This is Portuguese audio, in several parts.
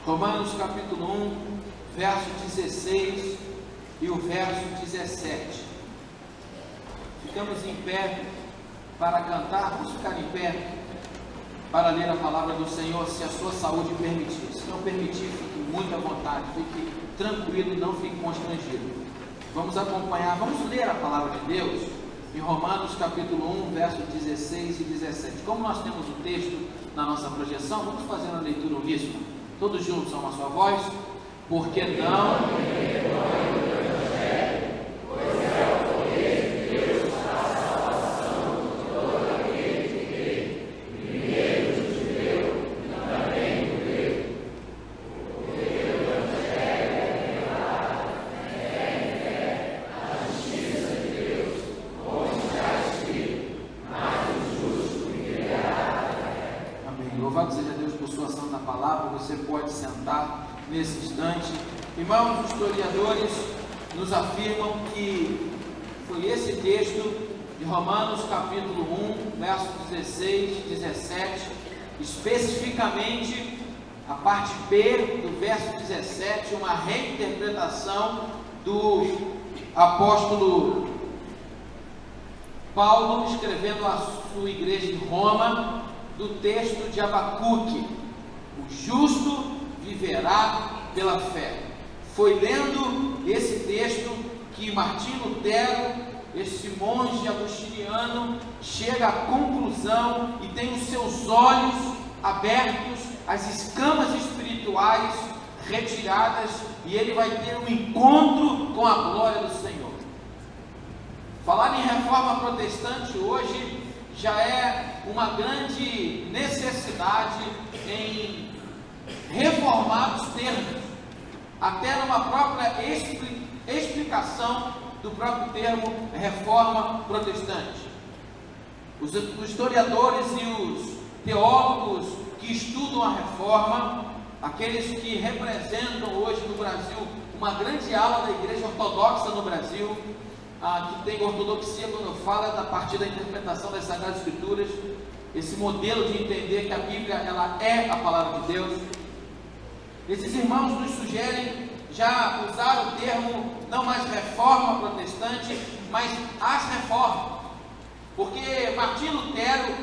Romanos capítulo 1, verso 16 e o verso 17. Ficamos em pé para cantar, vamos ficar em pé para ler a palavra do Senhor, se a sua saúde permitir. Se não permitir, fique muito à vontade, fique tranquilo e não fique constrangido. Vamos acompanhar, vamos ler a palavra de Deus em Romanos capítulo 1, verso 16 e 17. Como nós temos o texto na nossa projeção, vamos fazer a leitura uníssona. Todos juntos, a uma só voz. Porque não... Louvado seja Deus por sua santa palavra. Você pode sentar nesse instante. Irmãos, os historiadores nos afirmam que foi esse texto de Romanos capítulo 1, versos 16 e 17, especificamente a parte B do verso 17, uma reinterpretação do apóstolo Paulo, escrevendo à sua igreja em Roma, do texto de Abacuque: o justo viverá pela fé. Foi lendo esse texto que Martim Lutero, esse monge agostiniano, chega à conclusão e tem os seus olhos abertos, as escamas espirituais retiradas, e ele vai ter um encontro com a glória do Senhor. Falar em reforma protestante hoje já é uma grande necessidade em reformar os termos, até numa própria explicação do próprio termo reforma protestante. Os historiadores e os teólogos que estudam a reforma, aqueles que representam hoje no Brasil uma grande ala da igreja ortodoxa no Brasil, que tem ortodoxia, quando eu falo, a partir da interpretação das Sagradas Escrituras, esse modelo de entender que a Bíblia ela é a palavra de Deus. Esses irmãos nos sugerem já usar o termo não mais reforma protestante, mas as reformas, porque Martim Lutero,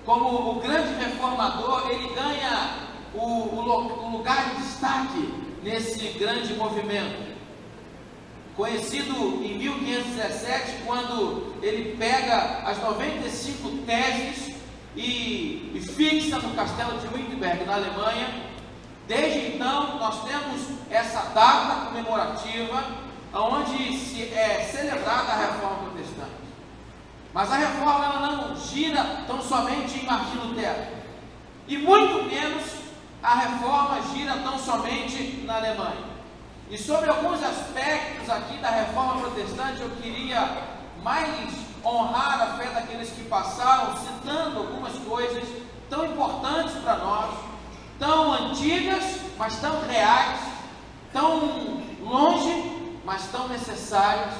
como o grande reformador, ele ganha o lugar de destaque nesse grande movimento. Conhecido em 1517, quando ele pega as 95 teses e fixa no castelo de Wittenberg, na Alemanha. Desde então, nós temos essa data comemorativa, onde é celebrada a reforma protestante. Mas a reforma ela não gira tão somente em Martim Lutero, e muito menos a reforma gira tão somente na Alemanha. E sobre alguns aspectos aqui da reforma protestante, eu queria mais honrar a fé daqueles que passaram, citando algumas coisas tão importantes para nós, tão antigas, mas tão reais, tão longe, mas tão necessárias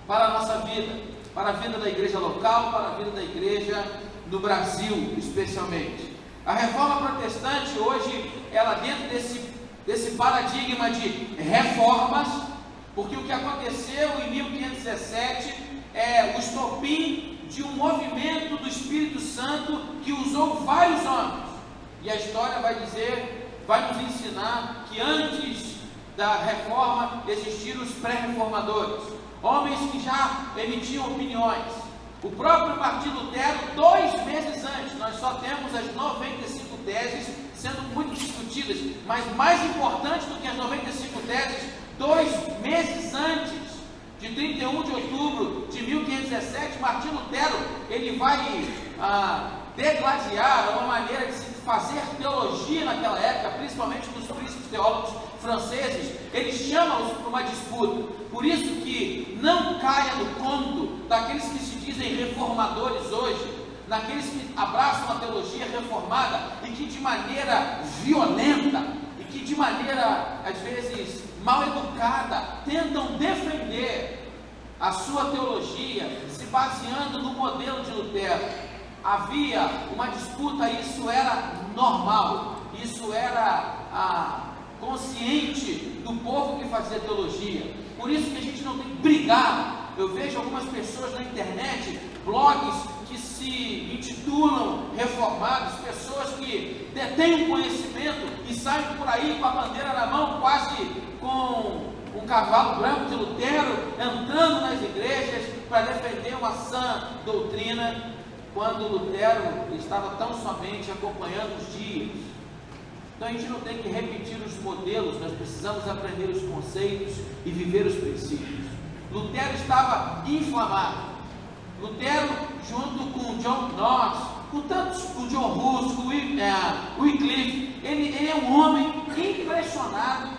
para a nossa vida, para a vida da igreja local, para a vida da igreja no Brasil, especialmente. A reforma protestante hoje, ela dentro desse paradigma de reformas, porque o que aconteceu em 1517 é o estopim de um movimento do Espírito Santo que usou vários homens, e a história vai dizer, vai nos ensinar que antes da reforma existiram os pré-reformadores, homens que já emitiam opiniões. O próprio Martim Lutero, 2 meses antes, nós só temos as 95 teses sendo muito discutidas, mas mais importante do que as 95 teses, 2 meses antes, de 31 de outubro de 1517, Martim Lutero, ele vai degladiar uma maneira de se fazer teologia naquela época, principalmente dos príncipes teólogos franceses. Ele chama-os para uma disputa. Por isso que não caia no conto daqueles que se dizem reformadores hoje, naqueles que abraçam a teologia reformada e que de maneira violenta e que de maneira, às vezes, mal educada, tentam defender a sua teologia se baseando no modelo de Lutero. Havia uma disputa, isso era normal, isso era consciente do povo que fazia teologia. Por isso que a gente não tem que brigar. Eu vejo algumas pessoas na internet, blogs que se intitulam reformados, pessoas que detêm um conhecimento e saem por aí com a bandeira na mão, quase com um cavalo branco de Lutero, entrando nas igrejas para defender uma sã doutrina, quando Lutero estava tão somente acompanhando os dias. Então a gente não tem que repetir os modelos, nós precisamos aprender os conceitos e viver os princípios. Lutero estava inflamado. Lutero, junto com John Knox, com John Hus, com Wycliffe, ele é um homem impressionado.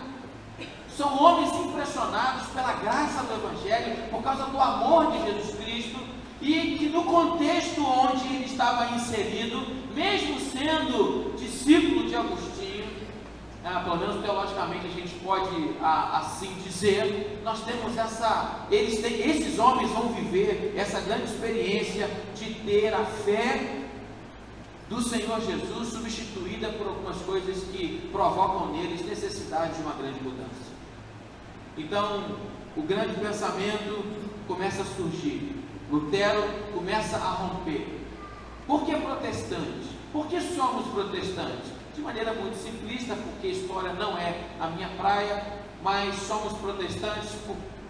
São homens impressionados pela graça do Evangelho, por causa do amor de Jesus Cristo, e que no contexto onde ele estava inserido, mesmo sendo discípulo de Agostinho, pelo menos teologicamente a gente pode assim dizer, nós temos esses homens vão viver essa grande experiência de ter a fé do Senhor Jesus substituída por algumas coisas que provocam neles necessidade de uma grande mudança. Então, o grande pensamento começa a surgir. Lutero começa a romper. Por que protestante? Por que somos protestantes? De maneira muito simplista, porque a história não é a minha praia, mas somos protestantes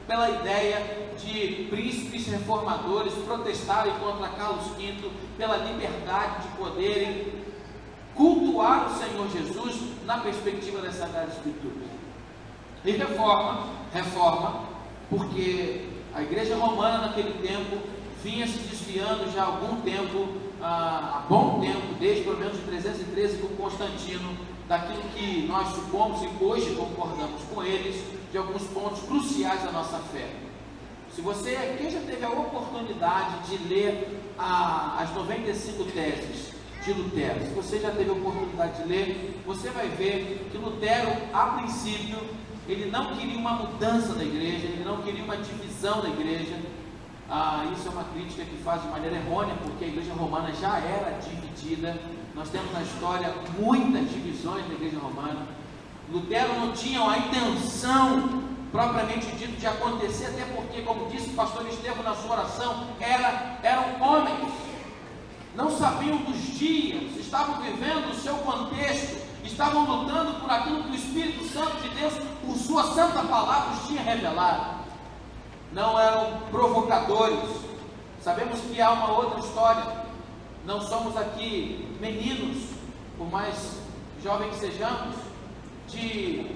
pela ideia de príncipes reformadores protestarem contra Carlos V, pela liberdade de poderem cultuar o Senhor Jesus na perspectiva das Sagradas Escrituras. E reforma, porque a igreja romana naquele tempo vinha se desviando já há algum tempo, há bom tempo, desde pelo menos de 313 com Constantino, daquilo que nós supomos e hoje concordamos com eles, de alguns pontos cruciais da nossa fé. Se você, quem já teve a oportunidade de ler as 95 teses de Lutero, se você já teve a oportunidade de ler, você vai ver que Lutero, a princípio, ele não queria uma mudança da igreja, ele não queria uma divisão da igreja. Isso é uma crítica que faz de maneira errônea, porque a igreja romana já era dividida. Nós temos na história muitas divisões da igreja romana. Lutero não tinha a intenção propriamente dito de acontecer, até porque, como disse o pastor Estevão na sua oração, eram homens, não sabiam dos dias, estavam vivendo o seu contexto, estavam lutando por aquilo que o Espírito Santo de Deus, por sua santa palavra, os tinha revelado. Não eram provocadores. Sabemos que há uma outra história. Não somos aqui meninos, por mais jovens que sejamos, de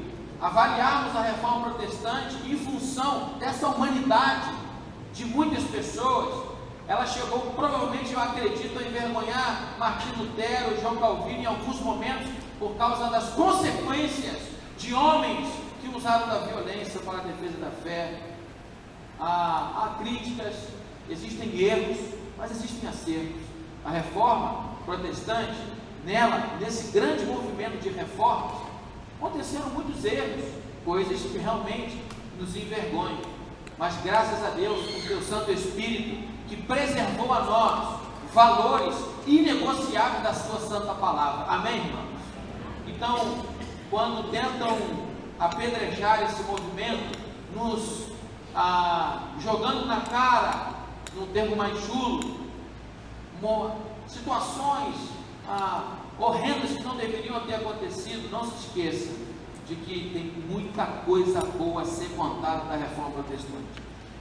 avaliarmos a reforma protestante em função dessa humanidade de muitas pessoas. Ela chegou, provavelmente, eu acredito, a envergonhar Martinho Lutero e João Calvino em alguns momentos, por causa das consequências de homens que usaram da violência para a defesa da fé. Há críticas, existem erros, mas existem acertos. A reforma protestante, nesse grande movimento de reformas, aconteceram muitos erros, coisas que realmente nos envergonham, mas graças a Deus, o seu Santo Espírito, que preservou a nós valores inegociáveis da sua santa palavra. Amém, irmãos? Então, quando tentam apedrejar esse movimento, nos jogando na cara, num termo mais chulo, situações horrendas que não deveriam ter acontecido, não se esqueça de que tem muita coisa boa a ser contada da reforma protestante.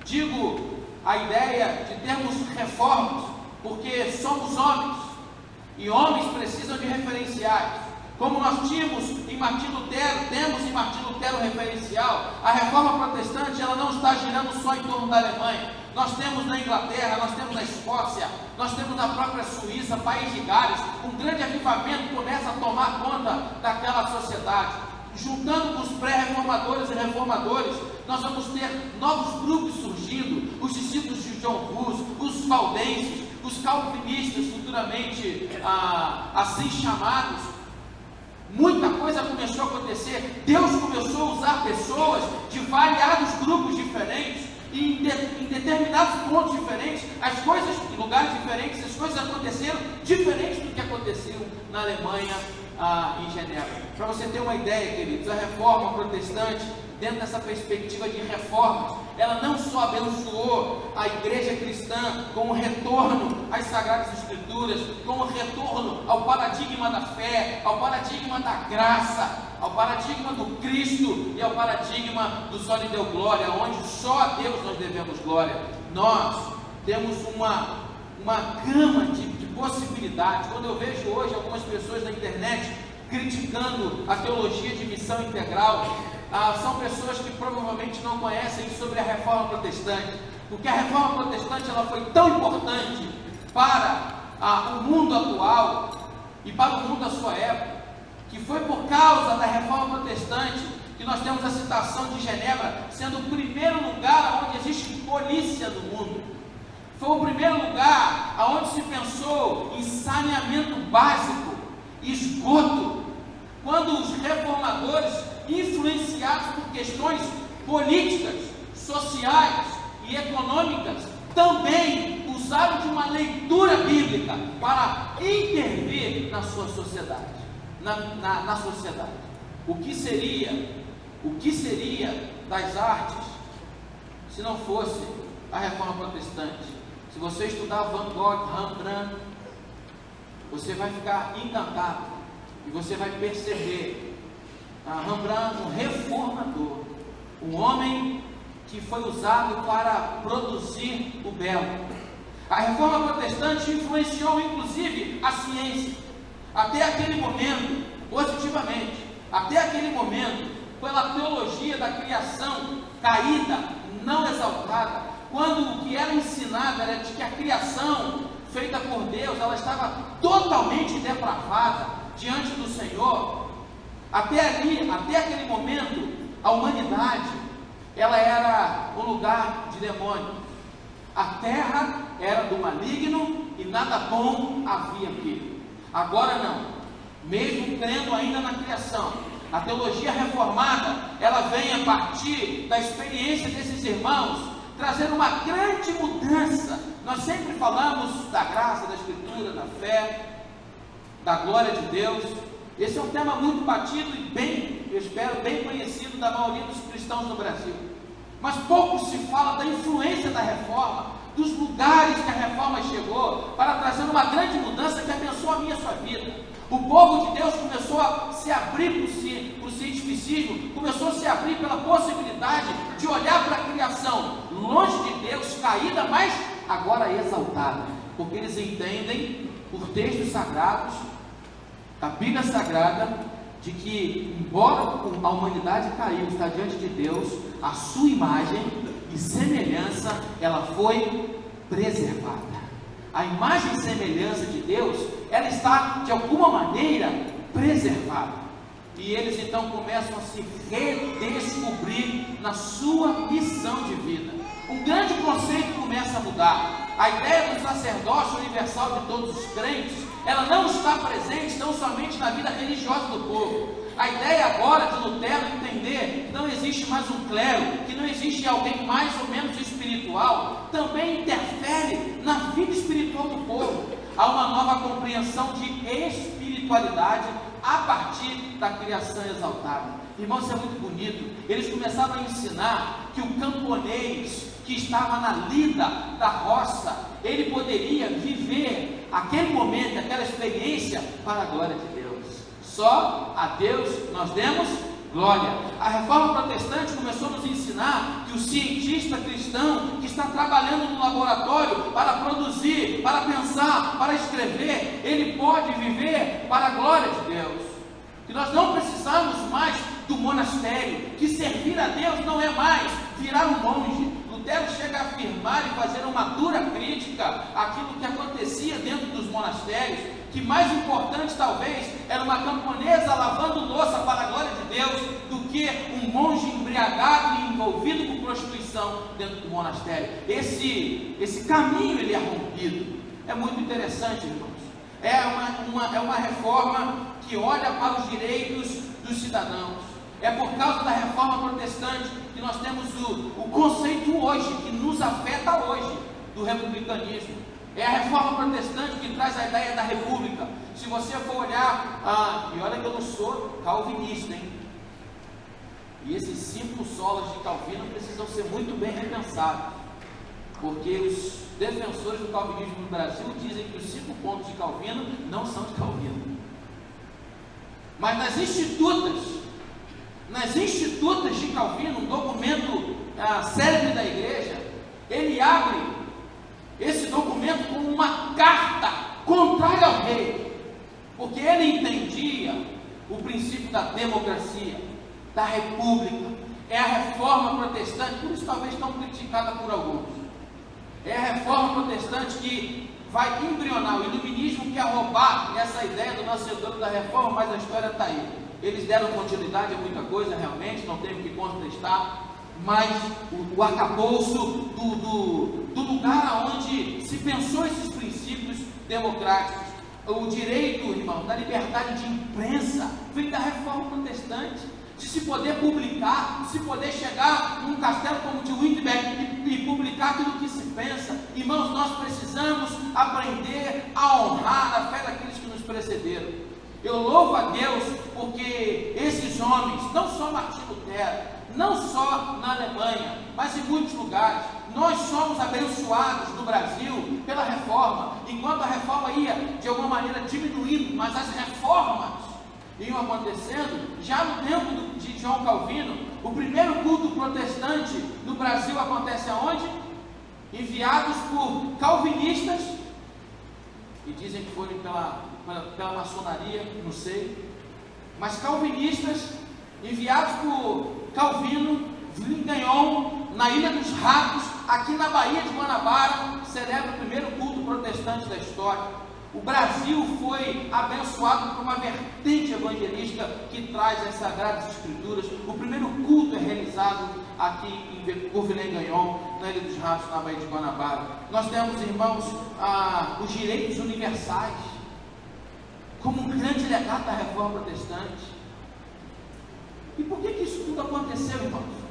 Digo a ideia de termos reformas, porque somos homens, e homens precisam de referenciais. Como nós temos em Martinho Lutero, temos em Martinho Lutero referencial, a reforma protestante ela não está girando só em torno da Alemanha. Nós temos na Inglaterra, nós temos na Escócia, nós temos na própria Suíça, País de Gales, um grande avivamento começa a tomar conta daquela sociedade. Juntando com os pré-reformadores e reformadores, nós vamos ter novos grupos surgindo, os discípulos de John Hus, os valdenses, os calvinistas, futuramente assim chamados. Muita coisa começou a acontecer. Deus começou a usar pessoas de variados grupos diferentes, e em determinados pontos diferentes, as coisas, em lugares diferentes, as coisas aconteceram diferentes do que aconteceu na Alemanha em Genebra. Para você ter uma ideia, queridos, a reforma protestante, dentro dessa perspectiva de reformas, ela não só abençoou a igreja cristã com o retorno às Sagradas Escrituras, com o retorno ao paradigma da fé, ao paradigma da graça, ao paradigma do Cristo e ao paradigma do só lhe deu glória, onde só a Deus nós devemos glória. Nós temos uma gama de possibilidades. Quando eu vejo hoje algumas pessoas na internet criticando a teologia de missão integral, são pessoas que provavelmente não conhecem sobre a reforma protestante, porque a reforma protestante ela foi tão importante para o mundo atual e para o mundo da sua época, que foi por causa da reforma protestante que nós temos a citação de Genebra sendo o primeiro lugar onde existe polícia no mundo. Foi o primeiro lugar onde se pensou em saneamento básico, esgoto, quando os reformadores, influenciados por questões políticas, sociais e econômicas, também usaram de uma leitura bíblica para intervir na sua sociedade, na sociedade. O que seria das artes se não fosse a reforma protestante? Se você estudar Van Gogh, Rembrandt, você vai ficar encantado e você vai perceber Rembrandt, um reformador, um homem que foi usado para produzir o belo. A reforma protestante influenciou inclusive a ciência, até aquele momento, positivamente, até aquele momento, pela teologia da criação caída, não exaltada, quando o que era ensinado era de que a criação feita por Deus, ela estava totalmente depravada diante do Senhor. Até aquele momento, a humanidade, ela era um lugar de demônio. A terra era do maligno e nada bom havia aqui. Agora não, mesmo crendo ainda na criação, a teologia reformada, ela vem a partir da experiência desses irmãos, trazendo uma grande mudança. Nós sempre falamos da graça, da Escritura, da fé, da glória de Deus. Esse é um tema muito batido e eu espero, bem conhecido da maioria dos cristãos no Brasil. Mas pouco se fala da influência da reforma, dos lugares que a reforma chegou, para trazer uma grande mudança que abençoa a minha e a sua vida. O povo de Deus começou a se abrir para o cientificismo, começou a se abrir pela possibilidade de olhar para a criação, longe de Deus, caída, mas agora exaltada, porque eles entendem, por textos sagrados, a Bíblia Sagrada, de que, embora a humanidade caiu, está diante de Deus, a sua imagem e semelhança, ela foi preservada. A imagem e semelhança de Deus, ela está, de alguma maneira, preservada. E eles então começam a se redescobrir na sua missão de vida. Um grande conceito começa a mudar. A ideia do sacerdócio universal de todos os crentes, ela não está presente tão somente na vida religiosa do povo. A ideia agora de Lutero entender que não existe mais um clero, que não existe alguém mais ou menos espiritual, também interfere na vida espiritual do povo. Há uma nova compreensão de espiritualidade a partir da criação exaltada. Irmãos, isso é muito bonito. Eles começaram a ensinar que o camponês que estava na lida da roça, ele poderia viver aquele momento, aquela experiência para a glória de Deus. Só a Deus nós demos glória. A reforma protestante começou a nos ensinar que o cientista cristão que está trabalhando no laboratório para produzir, para pensar, para escrever, ele pode viver para a glória de Deus. Que nós não precisamos mais do monastério, que servir a Deus não é mais virar um monge. Lutero chega a afirmar e fazer uma dura crítica àquilo que acontecia dentro dos monastérios, que mais importante talvez era uma camponesa lavando louça para a glória de Deus do que um monge embriagado e envolvido com prostituição dentro do monastério. Esse caminho ele é rompido. É muito interessante, irmãos. É uma reforma que olha para os direitos dos cidadãos. É por causa da reforma protestante que nós temos o conceito hoje, que nos afeta hoje, do republicanismo. É a reforma protestante que traz a ideia da república. Se você for olhar, e olha que eu não sou calvinista, hein? E esses 5 solas de Calvino precisam ser muito bem repensados, porque os defensores do calvinismo no Brasil dizem que os 5 pontos de Calvino não são de Calvino. Mas nas institutas de Calvino, um documento célebre da igreja, ele abre esse documento como uma carta contrária ao rei, porque ele entendia o princípio da democracia, da república. É a reforma protestante, por isso talvez tão criticada por alguns. É a reforma protestante que vai embrionar. O iluminismo quer roubar essa ideia do nascedor da reforma, mas a história está aí. Eles deram continuidade a muita coisa, realmente, não tenho que contestar, mas o arcabouço do lugar onde se pensou esses princípios democráticos, o direito, irmão, da liberdade de imprensa, vem da reforma protestante, de se poder publicar, de se poder chegar num castelo como o de Wittenberg e publicar aquilo que se pensa. Irmãos, nós precisamos aprender a honrar a fé daqueles que nos precederam. Eu louvo a Deus porque esses homens, não só Martinho Lutero, não só na Alemanha, mas em muitos lugares, nós somos abençoados no Brasil pela reforma. Enquanto a reforma ia de alguma maneira diminuindo, mas as reformas iam acontecendo. Já no tempo de João Calvino, o primeiro culto protestante no Brasil acontece aonde? Enviados por calvinistas, e dizem que foram pela maçonaria, não sei, mas calvinistas enviados por Calvino, Gagnon, na Ilha dos Ratos, aqui na Baía de Guanabara, celebra o primeiro culto protestante da história. O Brasil foi abençoado por uma vertente evangelística que traz as Sagradas Escrituras. O primeiro culto é realizado aqui por Gagnon, na Ilha dos Ratos, na Baía de Guanabara. Nós temos, irmãos, os direitos universais, como um grande legado da reforma protestante. E por que isso tudo aconteceu, irmãos?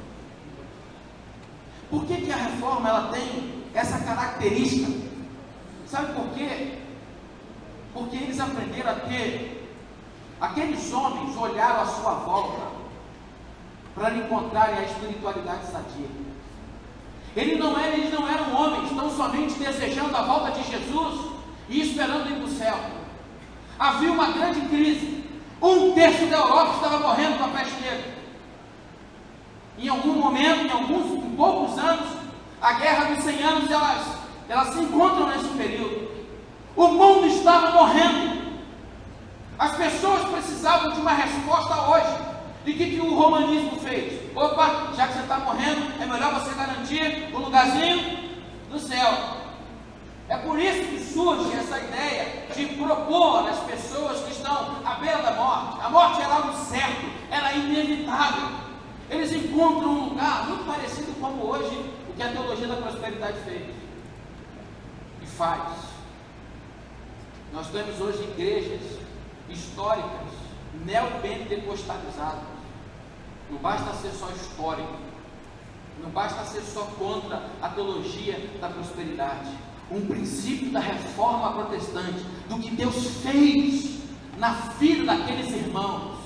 Por que a reforma ela tem essa característica? Sabe por quê? Porque eles aprenderam a ter, aqueles homens olharam à sua volta para encontrarem a espiritualidade sadia. Eles não eram homens tão somente desejando a volta de Jesus e esperando ir para o céu. Havia uma grande crise. 1/3 da Europa estava morrendo com a peste negra. Em algum momento, em poucos anos, a guerra dos 100 anos, elas se encontram nesse período. O mundo estava morrendo. As pessoas precisavam de uma resposta hoje. E o que o romanismo fez? Opa, já que você está morrendo, é melhor você garantir um lugarzinho no céu. É por isso que surge essa ideia de propor às pessoas que estão à beira da morte. A morte era algo certo, era inevitável. Eles encontram um lugar muito parecido como hoje o que a teologia da prosperidade fez e faz. Nós temos hoje igrejas históricas, neopentecostalizadas. Não basta ser só histórico, não basta ser só contra a teologia da prosperidade. Um princípio da reforma protestante, do que Deus fez na vida daqueles irmãos,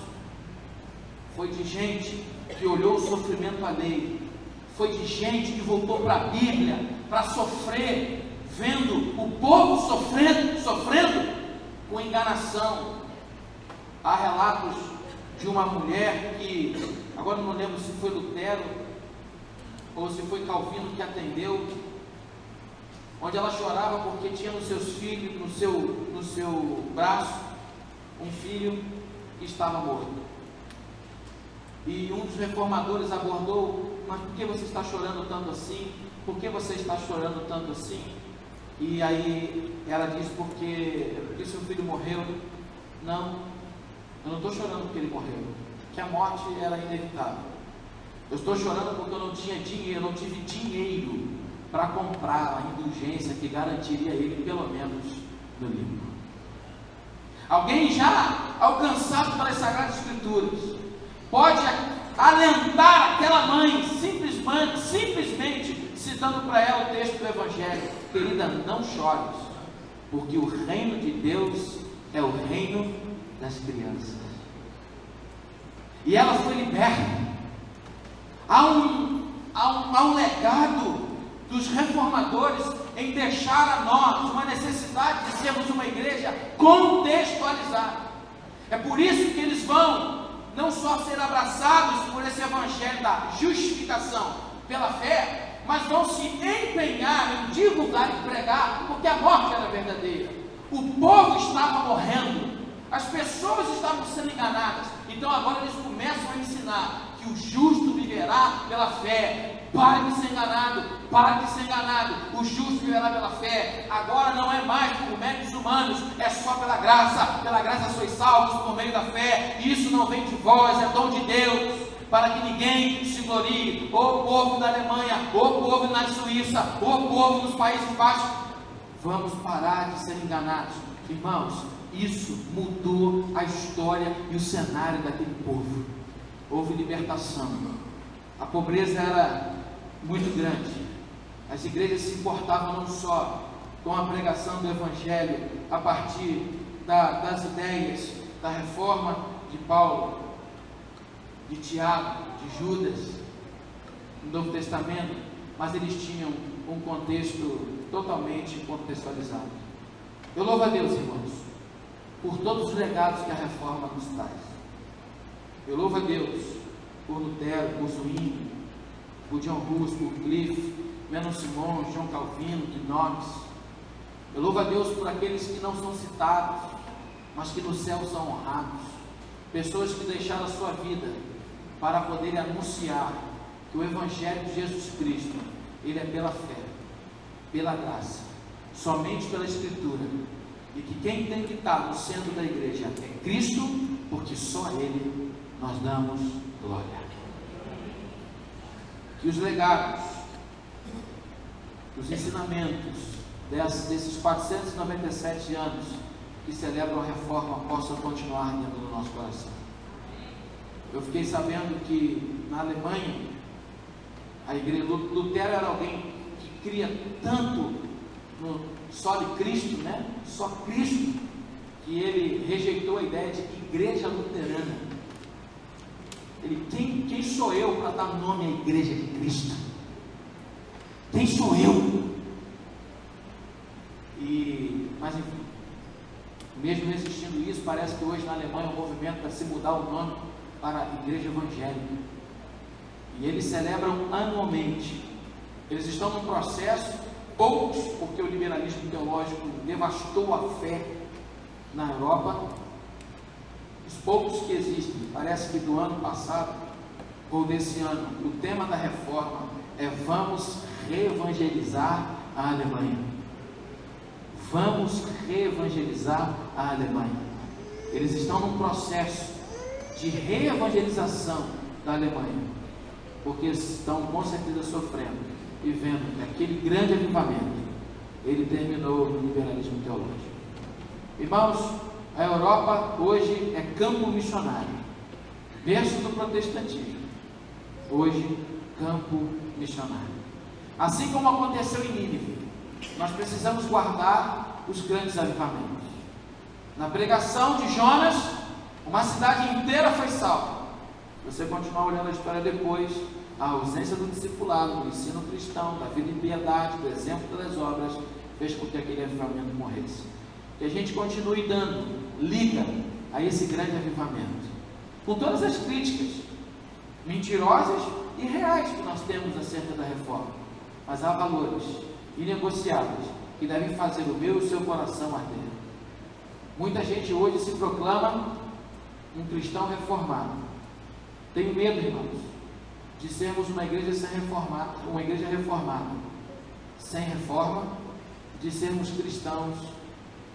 foi de gente que olhou o sofrimento alheio, foi de gente que voltou para a Bíblia para sofrer, vendo o povo sofrendo com enganação. Há relatos de uma mulher que, agora não lembro se foi Lutero ou se foi Calvino que atendeu, onde ela chorava porque tinha nos seus filhos, no seu braço, um filho que estava morto. E um dos reformadores abordou: mas por que você está chorando tanto assim? Por que você está chorando tanto assim? E aí ela disse: porque seu filho morreu. Não, eu não estou chorando porque ele morreu, que a morte era inevitável. Eu estou chorando porque eu não tinha dinheiro, eu não tive dinheiro para comprar a indulgência que garantiria ele pelo menos no limbo. Alguém já alcançado pelas Sagradas Escrituras pode alentar aquela mãe simplesmente citando para ela o texto do Evangelho: querida, não chores, porque o reino de Deus é o reino das crianças. E ela foi liberta. Há um legado dos reformadores em deixar a nós uma necessidade de sermos uma igreja contextualizada. É por isso que eles vão não só ser abraçados por esse evangelho da justificação pela fé, mas vão se empenhar em divulgar e pregar, porque a morte era verdadeira. O povo estava morrendo, as pessoas estavam sendo enganadas. Então agora eles começam a ensinar que o justo viverá pela fé. Pare de ser enganado, pare de ser enganado. O justo viverá pela fé. Agora não é mais por méritos humanos, é só pela graça sois salvos por meio da fé. Isso não vem de vós, é dom de Deus, para que ninguém se glorie. O povo da Alemanha, o povo na Suíça, o povo nos Países Baixos. Vamos parar de ser enganados, irmãos. Isso mudou a história e o cenário daquele povo. Houve libertação. A pobreza era muito grande. As igrejas se importavam não só com a pregação do Evangelho a partir das ideias da reforma de Paulo, de Tiago, de Judas, no Novo Testamento, mas eles tinham um contexto totalmente contextualizado. Eu louvo a Deus, irmãos, por todos os legados que a reforma nos traz. Eu louvo a Deus por Lutero, por Zwingli, por John Hus, por Cliff, Menon Simon, João Calvino, Knox. Eu louvo a Deus por aqueles que não são citados, mas que no céu são honrados. Pessoas que deixaram a sua vida para poderem anunciar que o Evangelho de Jesus Cristo, ele é pela fé, pela graça, somente pela Escritura, e que quem tem que estar no centro da igreja é Cristo, porque só a Ele nós damos glória. Que os legados, os ensinamentos desses 497 anos que celebram a reforma possam continuar dentro do nosso coração. Eu fiquei sabendo que na Alemanha, a igreja, Lutero era alguém que cria tanto no só de Cristo, né? Só Cristo, que ele rejeitou a ideia de igreja luterana. Quem sou eu para dar nome à igreja de Cristo? Quem sou eu? Mas enfim, mesmo resistindo isso, parece que hoje na Alemanha o movimento para se mudar o nome para Igreja Evangélica. E eles celebram anualmente. Eles estão num processo, poucos, porque o liberalismo teológico devastou a fé na Europa. Os poucos que existem, parece que do ano passado ou desse ano, o tema da reforma é: vamos reevangelizar a Alemanha. Vamos reevangelizar a Alemanha. Eles estão num processo de reevangelização da Alemanha, porque estão com certeza sofrendo e vendo que aquele grande avivamento, ele terminou no liberalismo teológico. Irmãos, a Europa hoje é campo missionário, berço do protestantismo, hoje campo missionário. Assim como aconteceu em Nínive, nós precisamos guardar os grandes avivamentos. Na pregação de Jonas, uma cidade inteira foi salva. Se você continuar olhando a história depois, a ausência do discipulado, do ensino cristão, da vida em piedade, do exemplo das obras, fez com que aquele avivamento morresse. Que a gente continue dando liga a esse grande avivamento, com todas as críticas mentirosas e reais que nós temos acerca da reforma, mas há valores inegociáveis que devem fazer o meu e o seu coração arder. Muita gente hoje se proclama um cristão reformado. Tenho medo, irmãos, de sermos uma igreja reformada, sem reforma, de sermos cristãos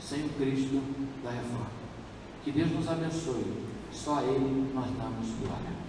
sem o Cristo da reforma. Que Deus nos abençoe. Só a Ele nós damos glória.